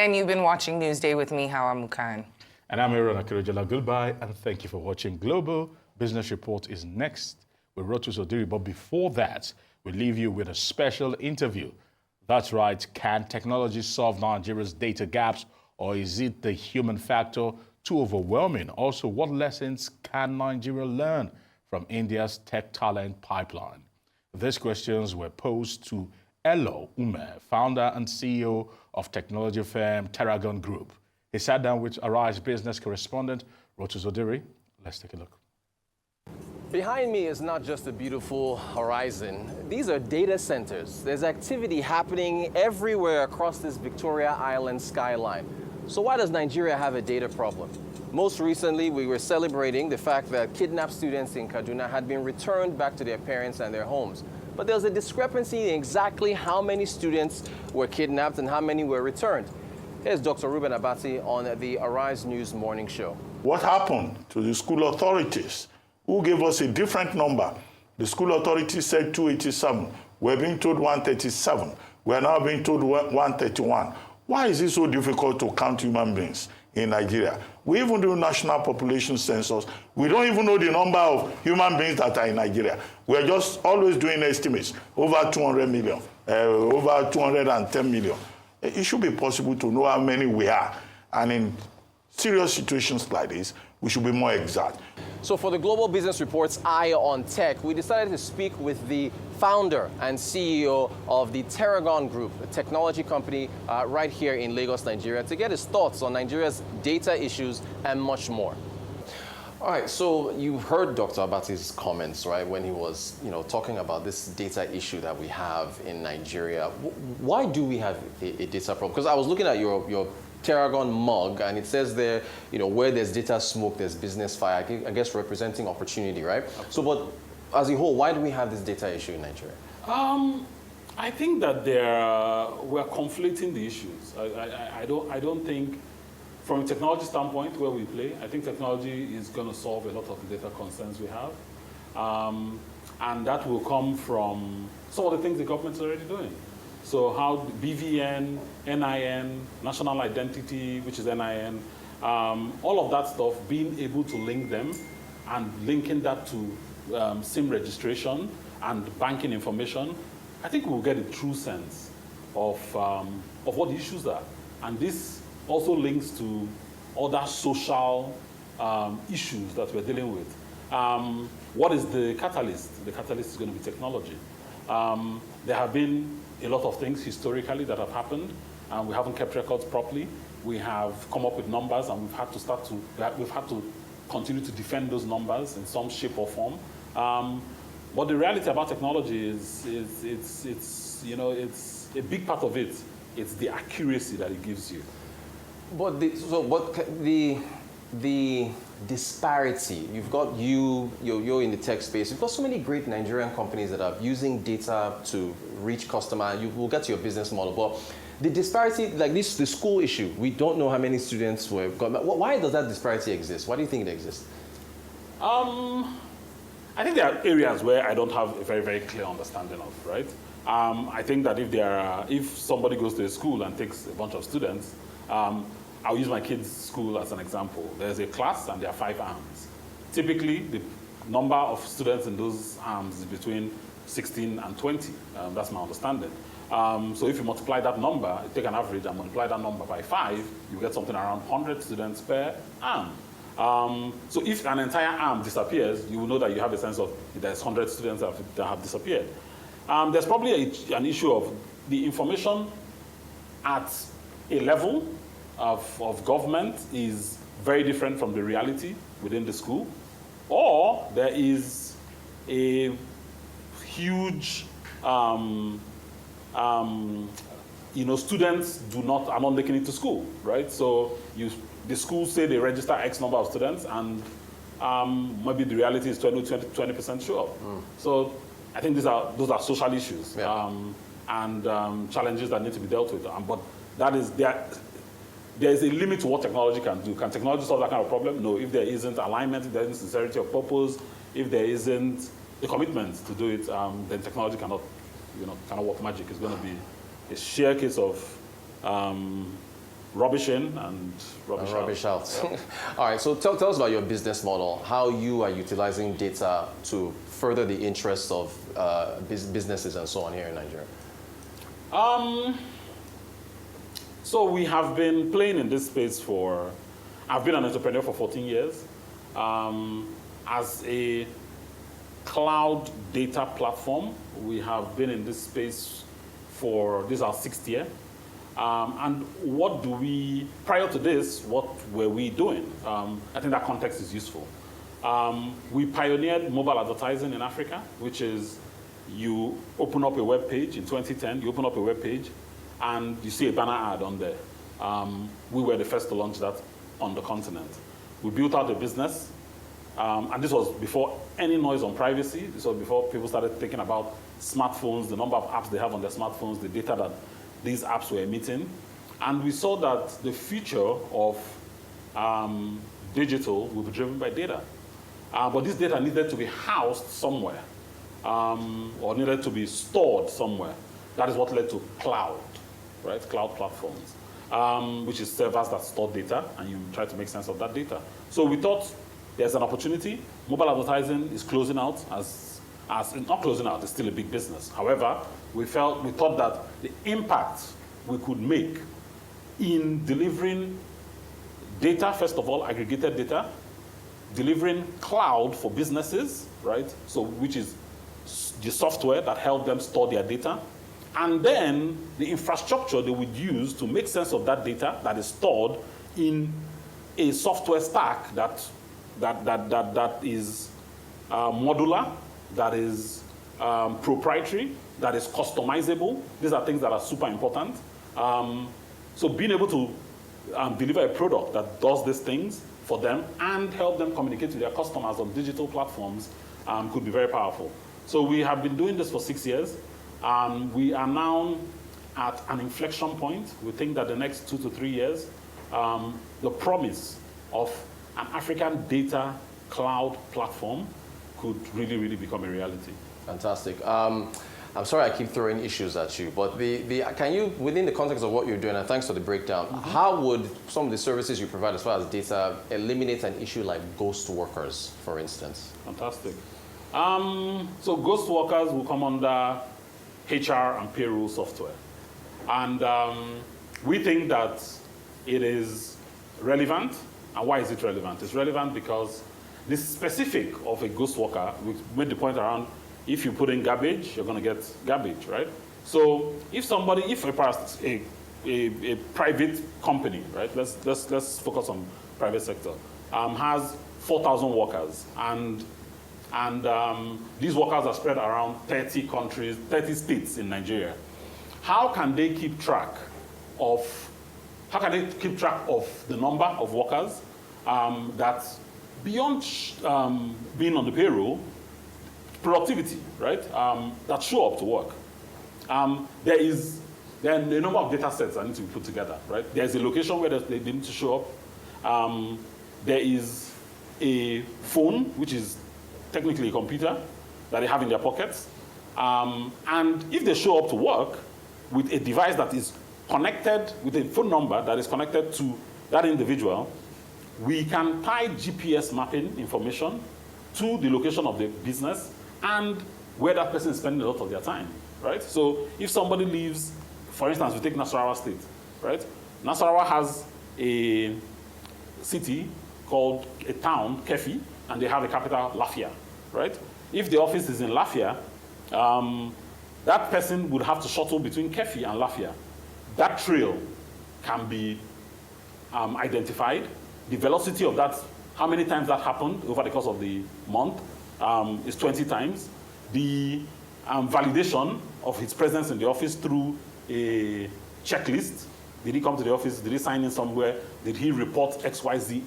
And you've been watching Newsday with me, Hawa Mukan. And I'm Aaron Akirojala. Goodbye, and thank you for watching. Global Business Report is next with Rotus Odiri. But before that, we leave you with a special interview. That's right. Can technology solve Nigeria's data gaps, or is it the human factor too overwhelming? Also, what lessons can Nigeria learn from India's tech talent pipeline? These questions were posed to Elo Umeh, founder and CEO of technology firm Terragon Group. He sat down with Arise business correspondent Rotus Odiri. Let's take a look. Behind me is not just a beautiful horizon. These are data centers. There's activity happening everywhere across this Victoria Island skyline. So why does Nigeria have a data problem? Most recently, we were celebrating the fact that kidnapped students in Kaduna had been returned back to their parents and their homes. But there was a discrepancy in exactly how many students were kidnapped and how many were returned. Here's Dr. Ruben Abati on the Arise News Morning Show. What happened to the school authorities who gave us a different number? The school authorities said 287. We're being told 137. We're now being told 131. Why is it so difficult to count human beings in Nigeria? We even do national population census. We don't even know the number of human beings that are in Nigeria. We're just always doing estimates, over 200 million, over 210 million. It should be possible to know how many we are. And in serious situations like this, we should be more exact. So for the Global Business Report's Eye on Tech, we decided to speak with the founder and CEO of the Terragon Group, a technology company right here in Lagos, Nigeria, to get his thoughts on Nigeria's data issues and much more. All right, so you heard Dr. Abati's comments, right, when he was, talking about this data issue that we have in Nigeria. Why do we have a data problem? Because I was looking at your Terragon mug, and it says there, where there's data smoke, there's business fire, I guess representing opportunity, right? So, but as a whole, why do we have this data issue in Nigeria? I think that we're conflating the issues. I don't think, from a technology standpoint where we play, I think technology is going to solve a lot of the data concerns we have. And that will come from some of the things the government's already doing. So how BVN, NIN, national identity, which is NIN, all of that stuff, being able to link them and linking that to SIM registration and banking information, I think we'll get a true sense of what the issues are. And this also links to other social issues that we're dealing with. What is the catalyst? The catalyst is going to be technology. There have been a lot of things historically that have happened, and we haven't kept records properly. We have come up with numbers, and we've had to continue to defend those numbers in some shape or form. But the reality about technology is it's a big part of it. It's the accuracy that it gives you. But the disparity, you've got you're in the tech space, you've got so many great Nigerian companies that are using data to reach customer. We'll get to your business model, but the disparity, like the school issue, we don't know how many students were got. Why does that disparity exist? Why do you think it exists? I think there are areas where I don't have a very, very clear understanding of, right? I think that if somebody goes to a school and takes a bunch of students, I'll use my kids' school as an example. There's a class and there are 5 arms. Typically, the number of students in those arms is between 16 and 20. That's my understanding. So if you multiply that number, take an average and multiply that number by 5, you get something around 100 students per arm. So if an entire arm disappears, you will know that you have a sense of there's 100 students that have disappeared. There's probably an issue of the information at a level of government is very different from the reality within the school, or there is a huge, students are not making it to school, right? So the schools say they register X number of students, and maybe the reality is 20% sure. So I think those are social issues, yeah. And challenges that need to be dealt with. But there is a limit to what technology can do. Can technology solve that kind of problem? No. If there isn't alignment, if there isn't sincerity of purpose, if there isn't the commitment to do it, then technology cannot work magic. It's going to be a sheer case of rubbish in and rubbish out. out. All right, so tell us about your business model, how you are utilizing data to further the interests of businesses and so on here in Nigeria. So we have been playing in this space I've been an entrepreneur for 14 years. As a cloud data platform, we have been in this space this is our 6th year. And prior to this, what were we doing? I think that context is useful. We pioneered mobile advertising in Africa, which is you open up a web page in 2010, you open up a web page and you see a banner ad on there. We were the first to launch that on the continent. We built out a business, and this was before any noise on privacy. This was before people started thinking about smartphones, the number of apps they have on their smartphones, the data that these apps were emitting. And we saw that the future of digital will be driven by data. But this data needed to be housed somewhere, or needed to be stored somewhere. That is what led to cloud, right? Cloud platforms, which is servers that store data, and you try to make sense of that data. So we thought there's an opportunity. Mobile advertising is closing out not closing out, it's still a big business. However, we thought that the impact we could make in delivering data, first of all, aggregated data, delivering cloud for businesses, right? So which is the software that helped them store their data, and then the infrastructure they would use to make sense of that data that is stored in a software stack that is modular, that is proprietary, that is customizable. These are things that are super important. So being able to deliver a product that does these things for them and help them communicate with their customers on digital platforms could be very powerful. So we have been doing this for 6 years. We are now at an inflection point. We think that the next 2 to 3 years, the promise of an African data cloud platform could really, really become a reality. Fantastic. I'm sorry I keep throwing issues at you, but can you, within the context of what you're doing, and thanks for the breakdown, how would some of the services you provide as far as data eliminate an issue like ghost workers, for instance? Fantastic. So ghost workers will come under HR and payroll software. And we think that it is relevant. And why is it relevant? It's relevant because the specific of a ghost worker, we made the point around if you put in garbage, you're going to get garbage, right? So if a private company, right? Let's focus on private sector, has 4,000 workers, and these workers are spread around 30 countries, 30 states in Nigeria. How can they keep track of the number of workers that beyond being on the payroll, productivity, right? That show up to work. There are a number of data sets that need to be put together, right? There's a location where they need to show up. There is a phone, which is technically a computer that they have in their pockets. And if they show up to work with a device that is connected, with a phone number that is connected to that individual, we can tie GPS mapping information to the location of the business and where that person is spending a lot of their time, right? So if somebody lives, for instance, we take Nasarawa State, right? Nasarawa has a city called a town, Kefi, and they have a capital, Lafia, right? If the office is in Lafia, that person would have to shuttle between Kefi and Lafia. That trail can be identified. The velocity of that, how many times that happened over the course of the month, is 20 times. The validation of his presence in the office through a checklist. Did he come to the office? Did he sign in somewhere? Did he report XYZ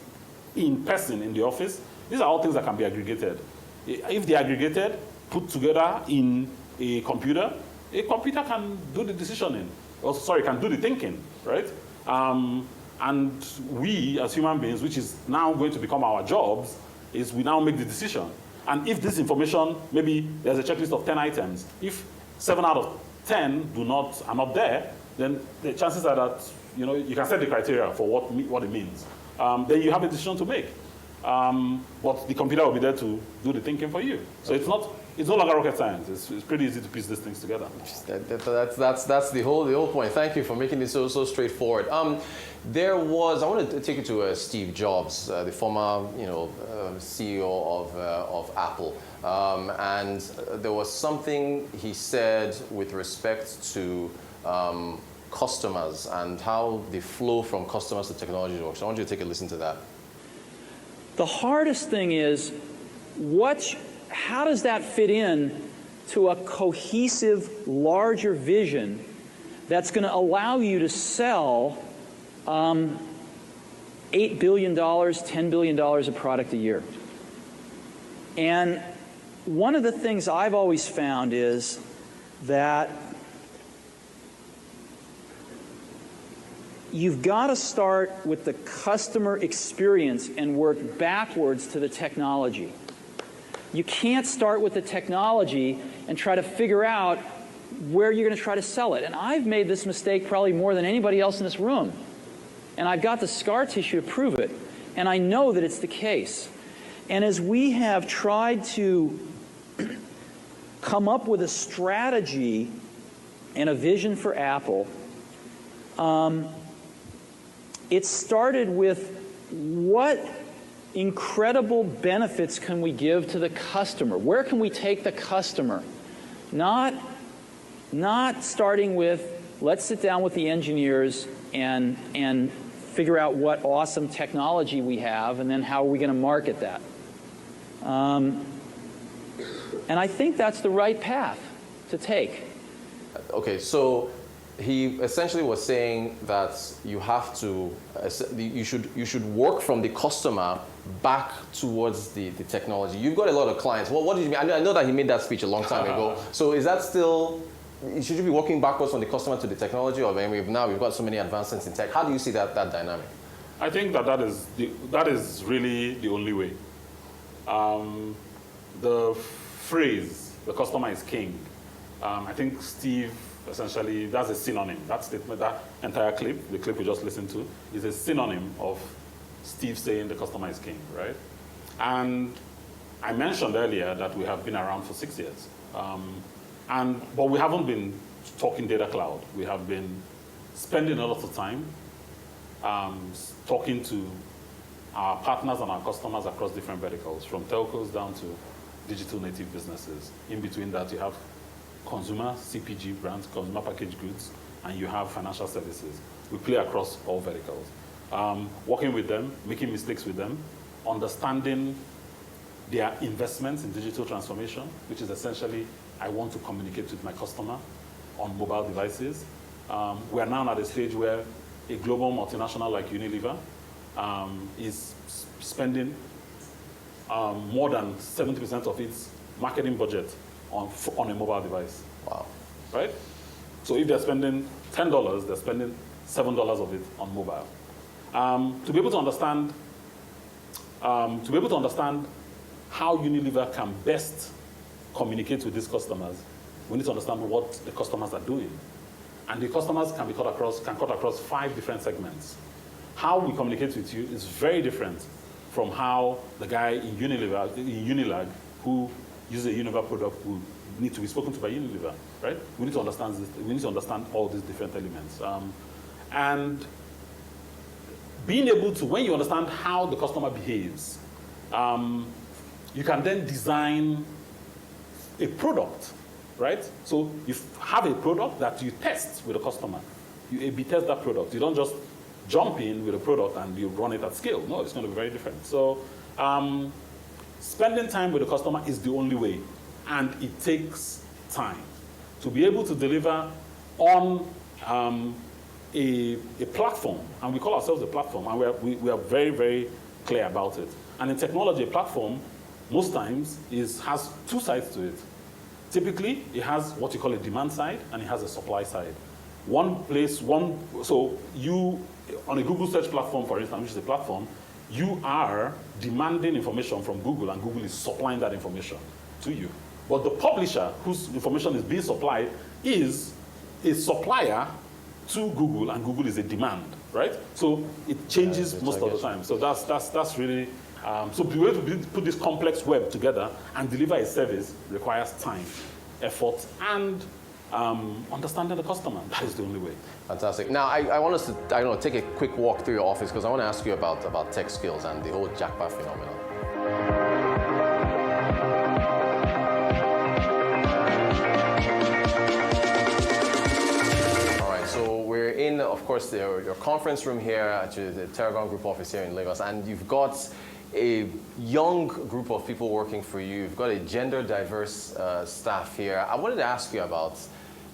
in person in the office? These are all things that can be aggregated. If they're aggregated, put together in a computer can do the decisioning. Can do the thinking, right? And we, as human beings, which is now going to become our jobs, is we now make the decision. And if this information, maybe there's a checklist of 10 items. If 7 out of 10 are not there, then the chances are that you can set the criteria for what it means. Then you have a decision to make. But the computer will be there to do the thinking for you. So it's no longer rocket science. It's pretty easy to piece these things together. That's the whole point. Thank you for making it so straightforward. I wanted to take you to Steve Jobs, the former CEO of Apple, and there was something he said with respect to customers and how the flow from customers to technology works. I want you to take a listen to that. The hardest thing is, how does that fit in to a cohesive, larger vision that's going to allow you to sell $8 billion, $10 billion of product a year? And one of the things I've always found is that you've got to start with the customer experience and work backwards to the technology. You can't start with the technology and try to figure out where you're going to try to sell it. And I've made this mistake probably more than anybody else in this room. And I've got the scar tissue to prove it. And I know that it's the case. And as we have tried to come up with a strategy and a vision for Apple, it started with what incredible benefits can we give to the customer? Where can we take the customer? Not starting with, let's sit down with the engineers and figure out what awesome technology we have, and then how are we going to market that? And I think that's the right path to take. Okay, so he essentially was saying that you have to, you should work from the customer back towards the technology. You've got a lot of clients. Well, what did you mean? I know that he made that speech a long time ago. So is that still, should you be working backwards from the customer to the technology, or now we've got so many advancements in tech? How do you see that dynamic? I think that is really the only way. The phrase, the customer is king, I think Steve, essentially, that's a synonym. That statement, that entire clip, the clip we just listened to, is a synonym of Steve saying the customer is king, right? And I mentioned earlier that we have been around for 6 years. But we haven't been talking data cloud. We have been spending a lot of time talking to our partners and our customers across different verticals, from telcos down to digital native businesses. In between that, you have consumer, CPG brands, consumer packaged goods, and you have financial services. We play across all verticals. Working with them, making mistakes with them, understanding their investments in digital transformation, which is essentially, I want to communicate with my customer on mobile devices. We are now at a stage where a global multinational like Unilever is spending more than 70% of its marketing budget on a mobile device. Wow. Right? So if they're spending $10, they're spending $7 of it on mobile. To be able to understand how Unilever can best communicate with these customers, we need to understand what the customers are doing. And the customers can cut across 5 different segments. How we communicate with you is very different from how the guy in Unilag, who uses a Unilever product, would need to be spoken to by Unilever, right? We need to understand this. We need to understand all these different elements. And being able to, when you understand how the customer behaves, you can then design a product, right? So you have a product that you test with a customer. You A/B test that product. You don't just jump in with a product and you run it at scale. No, it's going to be very different. So spending time with the customer is the only way, and it takes time. To be able to deliver on a platform, and we call ourselves a platform, and we are very, very clear about it. And in technology, a platform, most times, has 2 sides to it. Typically, it has what you call a demand side, and it has a supply side. So you, on a Google search platform, for instance, which is a platform, you are demanding information from Google, and Google is supplying that information to you. But the publisher, whose information is being supplied, is a supplier to Google, and Google is a demand, right? So it changes most of the time. So that's really, so the way to put this complex web together and deliver a service requires time, effort, and understanding the customer. That is the only way. Fantastic. Now, I want us to, I don't know, take a quick walk through your office because I want to ask you about tech skills and the whole Jackpot phenomenon. All right, so we're in, of course, your conference room here at the Terragon Group office here in Lagos, and you've got a young group of people working for you. You've got a gender diverse staff here. I wanted to ask you about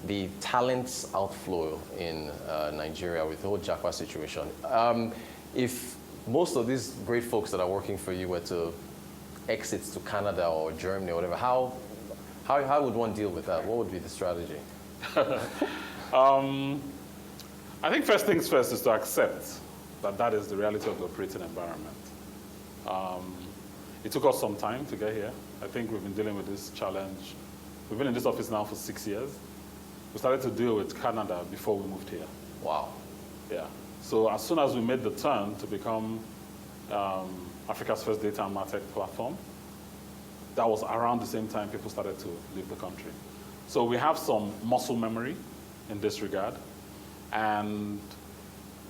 the talent outflow in Nigeria with the whole Jackpot situation. If most of these great folks that are working for you were to exit to Canada or Germany or whatever, how would one deal with that? What would be the strategy? I think first things first is to accept that that is the reality of the operating environment. It took us some time to get here. I think we've been dealing with this challenge. We've been in this office now for 6 years. We started to deal with Canada before we moved here. Wow. Yeah. So as soon as we made the turn to become Africa's first data and martech platform, that was around the same time people started to leave the country. So we have some muscle memory in this regard. And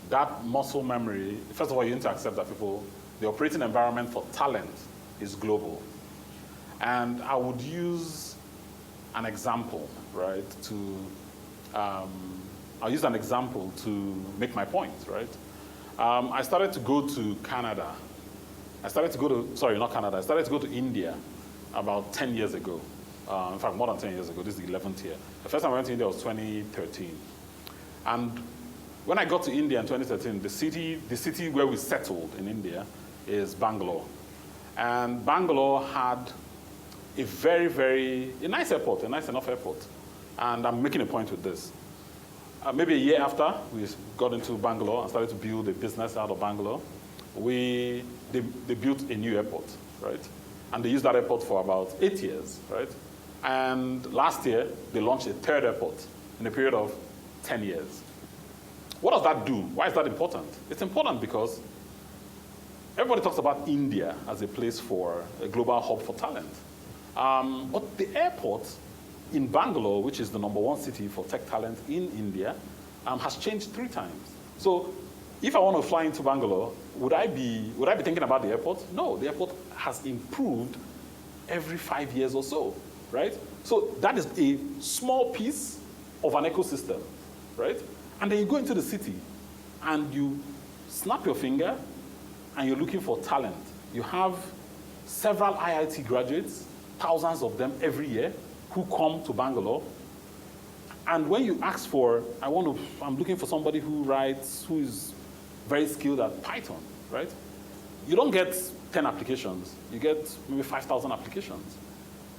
that muscle memory, first of all, you need to accept that the operating environment for talent is global. And I would use an example, right, I'll use an example to make my point, right? I started to go to Canada. I started to go to India about 10 years ago. In fact, more than 10 years ago. This is the 11th year. The first time I went to India was 2013. And when I got to India in 2013, the city where we settled in India is Bangalore. And Bangalore had a a nice airport, a nice enough airport. And I'm making a point with this. Maybe a year after we got into Bangalore and started to build a business out of Bangalore, they built a new airport, right? And they used that airport for about 8 years, right? And last year, they launched a third airport in a period of 10 years. What does that do? Why is that important? It's important because everybody talks about India as a place for a global hub for talent. But the airport in Bangalore, which is the #1 city for tech talent in India, has changed 3 times. So if I want to fly into Bangalore, would I be thinking about the airport? No, the airport has improved every 5 years or so, right? So that is a small piece of an ecosystem, right? And then you go into the city and you snap your finger and you're looking for talent. You have several IIT graduates, thousands of them every year, who come to Bangalore. And when you ask for, I'm looking for somebody who is very skilled at Python, right? You don't get 10 applications. You get maybe 5,000 applications.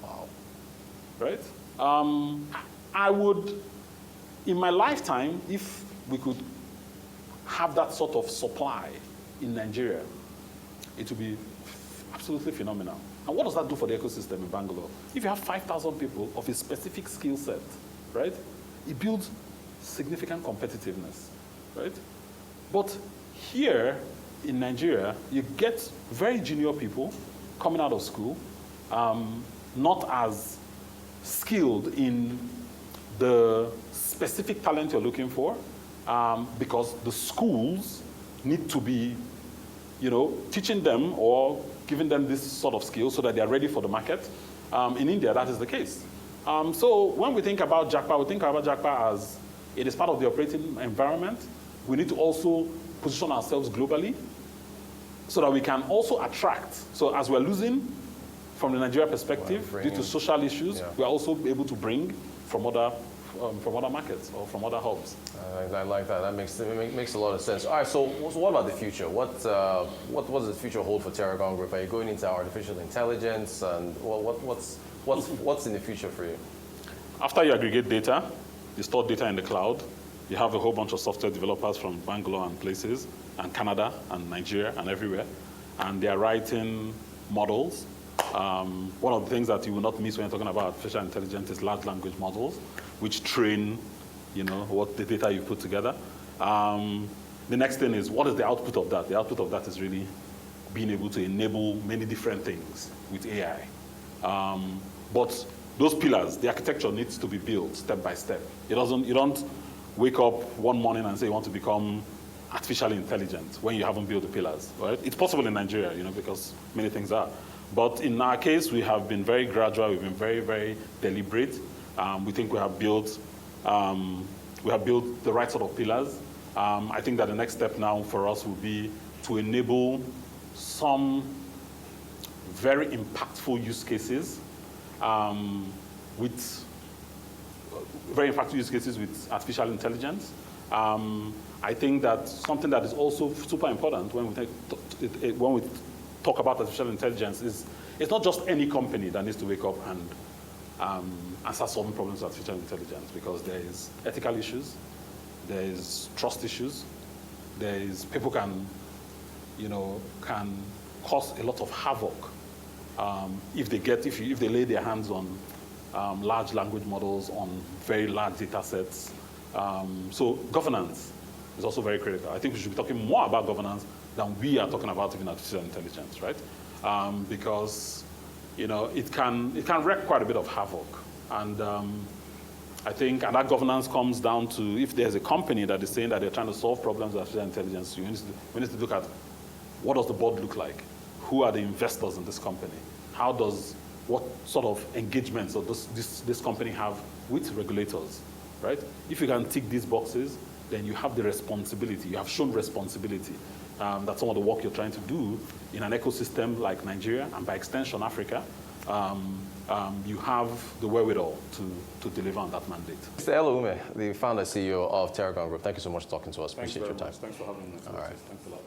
Wow. Right? I would, in my lifetime, if we could have that sort of supply in Nigeria, it would be absolutely phenomenal. And what does that do for the ecosystem in Bangalore? If you have 5,000 people of a specific skill set, right, it builds significant competitiveness, right? But here in Nigeria, you get very junior people coming out of school, not as skilled in the specific talent you're looking for, because the schools need to be, teaching them or giving them this sort of skill so that they are ready for the market. In India, that is the case. So when we think about Jackpot, we think about Jackpot as it is part of the operating environment. We need to also position ourselves globally so that we can also attract. So as we're losing from the Nigeria perspective due to social issues, we're also able to bring from other markets or from other hubs. I like that. That makes a lot of sense. All right. So what about the future? What does the future hold for Terragon Group? Are you going into artificial intelligence, and what's in the future for you? After you aggregate data, you store data in the cloud. You have a whole bunch of software developers from Bangalore and places, and Canada and Nigeria and everywhere, and they are writing models. One of the things that you will not miss when you're talking about artificial intelligence is large language models, which train what the data you put together. The next thing is, what is the output of that? The output of that is really being able to enable many different things with AI. But those pillars, the architecture needs to be built step by step. You don't wake up one morning and say you want to become artificially intelligent when you haven't built the pillars, right? It's possible in Nigeria, because many things are. But in our case, we have been very gradual. We've been very, very deliberate. We think we have built the right sort of pillars. I think that the next step now for us will be to enable some very impactful use cases with artificial intelligence. I think that something that is also super important when we talk about artificial intelligence is it's not just any company that needs to wake up and start solving problems with artificial intelligence, because there is ethical issues, there is trust issues, there is people can cause a lot of havoc if they lay their hands on large language models, on very large data sets. So governance is also very critical. I think we should be talking more about governance than we are talking about even artificial intelligence, right? Because it can wreak quite a bit of havoc, and I think that governance comes down to, if there's a company that is saying that they're trying to solve problems with artificial intelligence, we need to look at what does the board look like, who are the investors in this company, what sort of engagements does this company have with regulators, right? If you can tick these boxes, then you have the responsibility. You have shown responsibility. That's some of the work you're trying to do in an ecosystem like Nigeria, and by extension, Africa. You have the wherewithal to deliver on that mandate. Mr. Elo Umeh, the founder and CEO of Terragon Group, thank you so much for talking to us. Appreciate your time. Thanks for having me. All right. Thanks a lot.